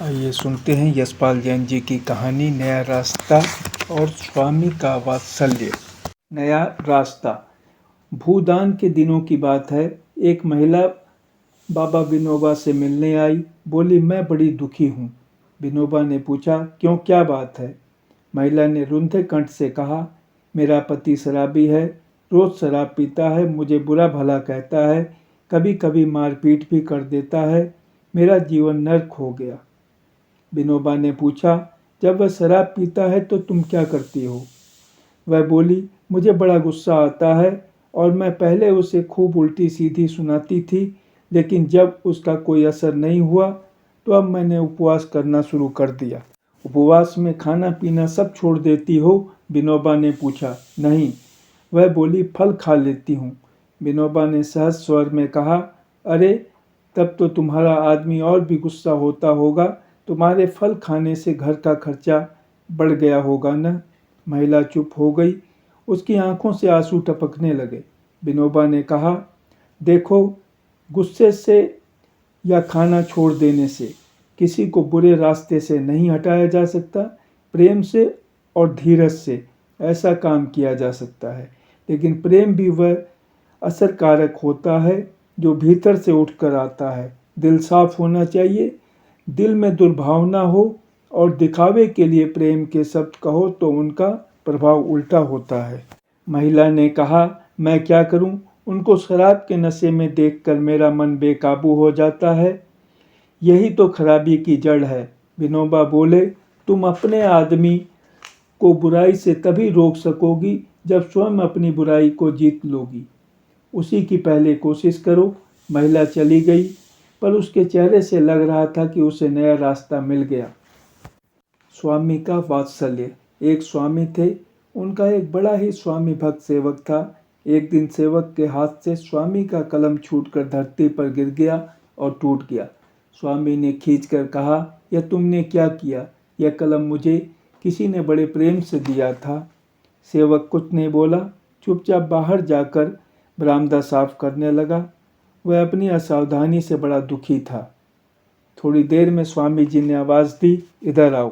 आइए सुनते हैं यशपाल जैन जी की कहानी नया रास्ता और स्वामी का वात्सल्य। नया रास्ता। भूदान के दिनों की बात है। एक महिला बाबा विनोबा से मिलने आई। बोली, मैं बड़ी दुखी हूँ। विनोबा ने पूछा, क्यों, क्या बात है? महिला ने रुंधे कंठ से कहा, मेरा पति शराबी है, रोज शराब पीता है, मुझे बुरा भला कहता है, कभी कभी मारपीट भी कर देता है, मेरा जीवन नर्क हो गया। विनोबा ने पूछा, जब वह शराब पीता है तो तुम क्या करती हो? वह बोली, मुझे बड़ा गुस्सा आता है और मैं पहले उसे खूब उल्टी सीधी सुनाती थी, लेकिन जब उसका कोई असर नहीं हुआ तो अब मैंने उपवास करना शुरू कर दिया। उपवास में खाना पीना सब छोड़ देती हो? विनोबा ने पूछा। नहीं। वह बोली, फल खा लेती हूँ। विनोबा ने सहज स्वर में कहा, अरे तब तो तुम्हारा आदमी और भी गुस्सा होता होगा, तुम्हारे फल खाने से घर का खर्चा बढ़ गया होगा न? महिला चुप हो गई। उसकी आंखों से आंसू टपकने लगे। विनोबा ने कहा, देखो, गुस्से से या खाना छोड़ देने से किसी को बुरे रास्ते से नहीं हटाया जा सकता। प्रेम से और धीरज से ऐसा काम किया जा सकता है, लेकिन प्रेम भी वह असरकारक होता है जो भीतर से उठकर आता है। दिल साफ होना चाहिए। दिल में दुर्भावना हो और दिखावे के लिए प्रेम के शब्द कहो तो उनका प्रभाव उल्टा होता है। महिला ने कहा, मैं क्या करूं? उनको शराब के नशे में देखकर मेरा मन बेकाबू हो जाता है। यही तो खराबी की जड़ है। विनोबा बोले, तुम अपने आदमी को बुराई से तभी रोक सकोगी जब स्वयं अपनी बुराई को जीत लोगी। उसी की पहले कोशिश करो। महिला चली गई, पर उसके चेहरे से लग रहा था कि उसे नया रास्ता मिल गया। स्वामी का वात्सल्य। एक स्वामी थे। उनका एक बड़ा ही स्वामी भक्त सेवक था। एक दिन सेवक के हाथ से स्वामी का कलम छूटकर धरती पर गिर गया और टूट गया। स्वामी ने खींचकर कहा, यह तुमने क्या किया? यह कलम मुझे किसी ने बड़े प्रेम से दिया था। सेवक कुछ नहीं बोला, चुपचाप बाहर जाकर बरामदा साफ करने लगा। वह अपनी असावधानी से बड़ा दुखी था। थोड़ी देर में स्वामी जी ने आवाज़ दी, इधर आओ।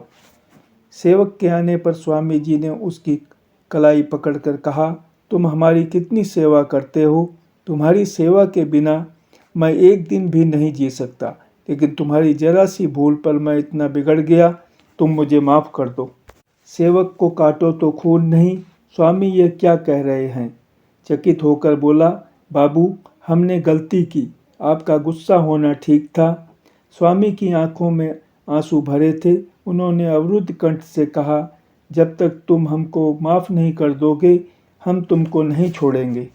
सेवक के आने पर स्वामी जी ने उसकी कलाई पकड़कर कहा, तुम हमारी कितनी सेवा करते हो। तुम्हारी सेवा के बिना मैं एक दिन भी नहीं जी सकता, लेकिन तुम्हारी जरा सी भूल पर मैं इतना बिगड़ गया। तुम मुझे माफ़ कर दो। सेवक को काटो तो खून नहीं। स्वामी ये क्या कह रहे हैं? चकित होकर बोला, बाबू, हमने गलती की। आपका गुस्सा होना ठीक था। स्वामी की आंखों में आंसू भरे थे। उन्होंने अवरुद्ध कंठ से कहा, जब तक तुम हमको माफ़ नहीं कर दोगे, हम तुमको नहीं छोड़ेंगे।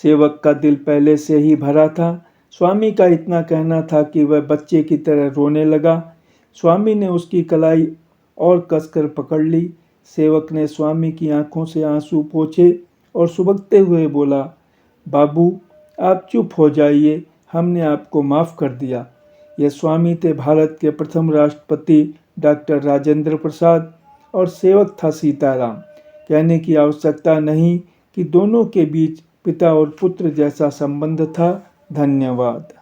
सेवक का दिल पहले से ही भरा था। स्वामी का इतना कहना था कि वह बच्चे की तरह रोने लगा। स्वामी ने उसकी कलाई और कसकर पकड़ ली। सेवक ने स्वामी की आंखों से आंसू पोंछे और सुबकते हुए बोला, बाबू, आप चुप हो जाइए, हमने आपको माफ़ कर दिया। यह स्वामी थे भारत के प्रथम राष्ट्रपति डॉक्टर राजेंद्र प्रसाद और सेवक था सीताराम। कहने की आवश्यकता नहीं कि दोनों के बीच पिता और पुत्र जैसा संबंध था। धन्यवाद।